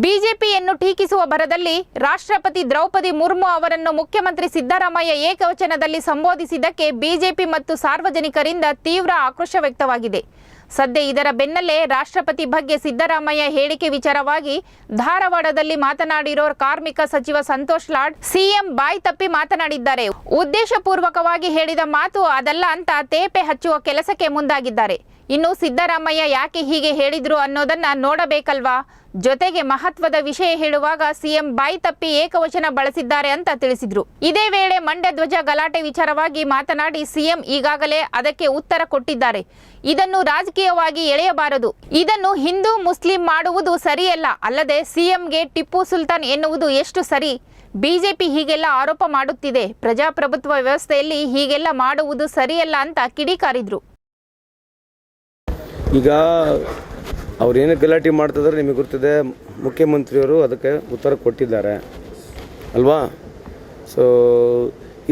ಬಿಜೆಪಿಯನ್ನು ಟೀಕಿಸುವ ಭರದಲ್ಲಿ ರಾಷ್ಟ್ರಪತಿ ದ್ರೌಪದಿ ಮುರ್ಮು ಅವರನ್ನು ಮುಖ್ಯಮಂತ್ರಿ ಸಿದ್ದರಾಮಯ್ಯ ಏಕವಚನದಲ್ಲಿ ಸಂಬೋಧಿಸಿದ್ದಕ್ಕೆ ಬಿಜೆಪಿ ಮತ್ತು ಸಾರ್ವಜನಿಕರಿಂದ ತೀವ್ರ ಆಕ್ರೋಶ ವ್ಯಕ್ತವಾಗಿದೆ. ಸದ್ಯ ಇದರ ಬೆನ್ನಲ್ಲೇ ರಾಷ್ಟ್ರಪತಿ ಬಗ್ಗೆ ಸಿದ್ದರಾಮಯ್ಯ ಹೇಳಿಕೆ ವಿಚಾರವಾಗಿ ಧಾರವಾಡದಲ್ಲಿ ಮಾತನಾಡಿರೋ ಕಾರ್ಮಿಕ ಸಚಿವ ಸಂತೋಷ್ ಲಾಡ್ ಸಿಎಂ ಬಾಯಿ ತಪ್ಪಿ ಮಾತನಾಡಿದ್ದಾರೆ. ಉದ್ದೇಶಪೂರ್ವಕವಾಗಿ ಹೇಳಿದ ಮಾತು ಅದಲ್ಲ ಅಂತ ತೇಪೆ ಹಚ್ಚುವ ಕೆಲಸಕ್ಕೆ ಮುಂದಾಗಿದ್ದಾರೆ. ಇನ್ನು ಸಿದ್ದರಾಮಯ್ಯ ಯಾಕೆ ಹೀಗೆ ಹೇಳಿದ್ರು ಅನ್ನೋದನ್ನ ನೋಡಬೇಕಲ್ವಾ? ಜೊತೆಗೆ ಮಹತ್ವದ ವಿಷಯ ಹೇಳುವಾಗ ಸಿಎಂ ಬಾಯಿ ತಪ್ಪಿ ಏಕವಚನ ಬಳಸಿದ್ದಾರೆ ಅಂತ ತಿಳಿಸಿದ್ರು. ಇದೇ ವೇಳೆ ಮಂಡ್ಯ ಧ್ವಜ ಗಲಾಟೆ ವಿಚಾರವಾಗಿ ಮಾತನಾಡಿ ಸಿಎಂ ಈಗಾಗಲೇ ಅದಕ್ಕೆ ಉತ್ತರ ಕೊಟ್ಟಿದ್ದಾರೆ. ಇದನ್ನು ರಾಜಕೀಯವಾಗಿ ಎಳೆಯಬಾರದು. ಇದನ್ನು ಹಿಂದೂ ಮುಸ್ಲಿಂ ಮಾಡುವುದು ಸರಿಯಲ್ಲ. ಅಲ್ಲದೆ ಸಿಎಂಗೆ ಟಿಪ್ಪು ಸುಲ್ತಾನ್ ಎನ್ನುವುದು ಎಷ್ಟು ಸರಿ? ಬಿಜೆಪಿ ಹೀಗೆಲ್ಲ ಆರೋಪ ಮಾಡುತ್ತಿದೆ. ಪ್ರಜಾಪ್ರಭುತ್ವ ವ್ಯವಸ್ಥೆಯಲ್ಲಿ ಹೀಗೆಲ್ಲ ಮಾಡುವುದು ಸರಿಯಲ್ಲ ಅಂತ ಕಿಡಿಕಾರಿದ್ರು. ಈಗ ಅವ್ರೇನು ಗಲಾಟೆ ಮಾಡ್ತಿದ್ದಾರೆ ನಿಮಗೆ ಗೊತ್ತಿದೆ. ಮುಖ್ಯಮಂತ್ರಿಯವರು ಅದಕ್ಕೆ ಉತ್ತರ ಕೊಟ್ಟಿದ್ದಾರೆ ಅಲ್ವಾ? ಸೊ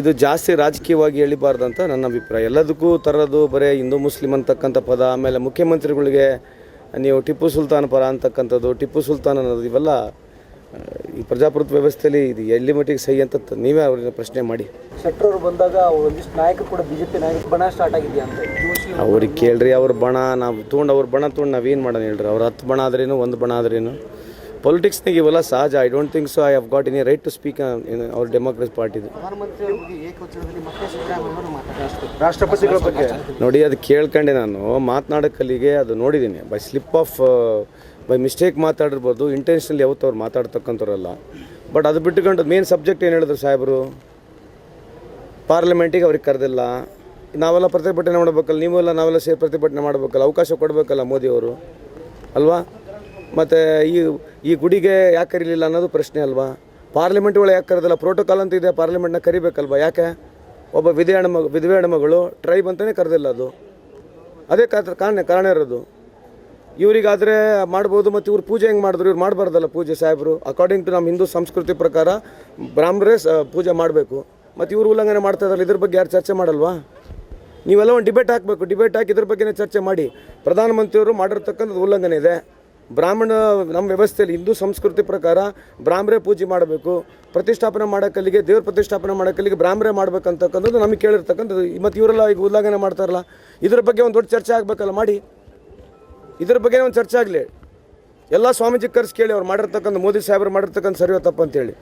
ಇದು ಜಾಸ್ತಿ ರಾಜಕೀಯವಾಗಿ ಎಳಿಬಾರ್ದಂತ ನನ್ನ ಅಭಿಪ್ರಾಯ. ಎಲ್ಲದಕ್ಕೂ ತರೋದು ಬರೀ ಹಿಂದೂ ಮುಸ್ಲಿಂ ಅಂತಕ್ಕಂಥ ಪದ, ಆಮೇಲೆ ಮುಖ್ಯಮಂತ್ರಿಗಳಿಗೆ ನೀವು ಟಿಪ್ಪು ಸುಲ್ತಾನ್ ಪರ ಅಂತಕ್ಕಂಥದ್ದು, ಟಿಪ್ಪು ಸುಲ್ತಾನ್ ಅನ್ನೋದು, ಇವೆಲ್ಲ ಈ ಪ್ರಜಾಪ್ರಭುತ್ವ ವ್ಯವಸ್ಥೆಯಲ್ಲಿ ಇದು ಎಲ್ಲಿ ಮಟ್ಟಿಗೆ ಸಹಿ ಅಂತ ನೀವೇ ಅವ್ರನ್ನ ಪ್ರಶ್ನೆ ಮಾಡಿ. ಶೆಟ್ಟರ್ ಅವರು ಬಂದಾಗ ಒಂದಿಷ್ಟು ನಾಯಕರು ಕೂಡ ಬಿಜೆಪಿ ನಾಯಕರು ಬಣ ಸ್ಟಾರ್ಟ್ ಆಗಿದೆಯಾ ಅಂತ ಅವ್ರಿಗೆ ಕೇಳ್ರಿ. ಅವ್ರ ಬಣ ನಾವು ತೊಗೊಂಡು ಅವ್ರ ಬಣ ತೊಗೊಂಡು ನಾವೇನು ಮಾಡೋಣ ಹೇಳ್ರಿ? ಅವ್ರು 10 ಬಣ ಆದ್ರೇನು 1 ಬಣ ಆದ್ರೇನು? ಪೊಲಿಟಿಕ್ಸ್ನಾಗ ಇವೆಲ್ಲ ಸಹಜ. I don't think so I have got any right to speak in ಅವ್ರ ಡೆಮೋಕ್ರಸಿ ಪಾರ್ಟಿದು. ರಾಷ್ಟ್ರಪತಿಗಳ ಬಗ್ಗೆ ನೋಡಿ, ಅದು ಕೇಳ್ಕೊಂಡೆ ನಾನು. ಮಾತನಾಡೋಕ್ಕಲ್ಲಿಗೆ ಅದು ನೋಡಿದ್ದೀನಿ. By slip of by mistake ಮಾತಾಡಿರ್ಬೋದು. ಇಂಟೆನ್ಷನಲಿ ಯಾವತ್ತು ಅವ್ರು ಮಾತಾಡ್ತಕ್ಕಂಥವ್ರಲ್ಲ. ಬಟ್ ಅದು ಬಿಟ್ಟುಕೊಂಡು ಮೇನ್ ಸಬ್ಜೆಕ್ಟ್ ಏನು ಹೇಳಿದ್ರು ಸಾಹೇಬರು? ಪಾರ್ಲಿಮೆಂಟಿಗೆ ಅವ್ರಿಗೆ ಕರೆದಿಲ್ಲ. ನಾವೆಲ್ಲ ಪ್ರತಿಭಟನೆ ಮಾಡಬೇಕಲ್ಲ, ನೀವೆಲ್ಲ ನಾವೆಲ್ಲ ಸೇರಿ ಪ್ರತಿಭಟನೆ ಮಾಡಬೇಕಲ್ಲ, ಅವಕಾಶ ಕೊಡಬೇಕಲ್ಲ ಮೋದಿಯವರು ಅಲ್ವಾ? ಮತ್ತು ಈ ಗುಡಿಗೆ ಯಾಕೆ ಕರೀಲಿಲ್ಲ ಅನ್ನೋದು ಪ್ರಶ್ನೆ ಅಲ್ವಾ? ಪಾರ್ಲಿಮೆಂಟ್ ಒಳಗೆ ಯಾಕೆ ಕರೆದಿಲ್ಲ? ಪ್ರೋಟೋಕಾಲ್ ಅಂತ ಇದೆ, ಪಾರ್ಲಿಮೆಂಟ್ನ ಕರಿಬೇಕಲ್ವಾ? ಯಾಕೆ ಒಬ್ಬ ವಿಧವೆ ಹೆಣ್ಮಗಳು ಟ್ರೈಬ್ ಅಂತಲೇ ಕರೆದಿಲ್ಲ. ಅದು ಅದೇ ಕಾರಣ ಇರೋದು. ಇವರಿಗಾದರೆ ಮಾಡ್ಬೋದು. ಮತ್ತು ಇವ್ರು ಪೂಜೆ ಹೆಂಗೆ ಮಾಡಿದ್ರು? ಇವ್ರು ಮಾಡಬಾರ್ದಲ್ಲ ಪೂಜೆ ಸಾಹೇಬರು. ಅಕಾರ್ಡಿಂಗ್ ಟು ನಮ್ಮ ಹಿಂದೂ ಸಂಸ್ಕೃತಿ ಪ್ರಕಾರ ಬ್ರಾಹ್ಮಣರೇ ಪೂಜೆ ಮಾಡಬೇಕು. ಮತ್ತು ಇವರು ಉಲ್ಲಂಘನೆ ಮಾಡ್ತಾ ಇದ್ದಾರಲ್ಲ, ಇದ್ರ ಬಗ್ಗೆ ಯಾರು ಚರ್ಚೆ ಮಾಡಲ್ವಾ? ನೀವೆಲ್ಲ ಒಂದು ಡಿಬೇಟ್ ಹಾಕಬೇಕು. ಡಿಬೇಟ್ ಹಾಕಿ ಇದ್ರ ಬಗ್ಗೆನೇ ಚರ್ಚೆ ಮಾಡಿ. ಪ್ರಧಾನಮಂತ್ರಿಯವರು ಮಾಡಿರ್ತಕ್ಕಂಥದ್ದು ಉಲ್ಲಂಘನೆ ಇದೆ. ಬ್ರಾಹ್ಮಣ ನಮ್ಮ ವ್ಯವಸ್ಥೆಯಲ್ಲಿ ಹಿಂದೂ ಸಂಸ್ಕೃತಿ ಪ್ರಕಾರ ಬ್ರಾಹ್ಮರೇ ಪೂಜೆ ಮಾಡಬೇಕು. ಪ್ರತಿಷ್ಠಾಪನೆ ಮಾಡೋಕ್ಕಲ್ಲಿಗೆ, ದೇವ್ರ ಪ್ರತಿಷ್ಠಾಪನೆ ಮಾಡೋಕ್ಕಲ್ಲಿಗೆ ಬ್ರಾಹ್ಮರೇ ಮಾಡಬೇಕಂತಕ್ಕಂಥದ್ದು ನಮಗೆ ಕೇಳಿರ್ತಕ್ಕಂಥದ್ದು. ಮತ್ತು ಇವರೆಲ್ಲ ಈಗ ಉಲ್ಲಂಘನೆ ಮಾಡ್ತಾರಲ್ಲ, ಇದ್ರ ಬಗ್ಗೆ ಒಂದು ದೊಡ್ಡ ಚರ್ಚೆ ಆಗಬೇಕಲ್ಲ, ಮಾಡಿ. ಇದ್ರ ಬಗ್ಗೆ ಒಂದು ಚರ್ಚೆ ಆಗಲಿ. ಎಲ್ಲ ಸ್ವಾಮೀಜಿ ಕರ್ಸಿ ಕೇಳಿ ಅವ್ರು ಮಾಡಿರ್ತಕ್ಕಂಥ, ಮೋದಿ ಸಾಹೇಬರು ಮಾಡಿರ್ತಕ್ಕಂಥ ಸರಿಯೋ ತಪ್ಪು ಅಂತೇಳಿ.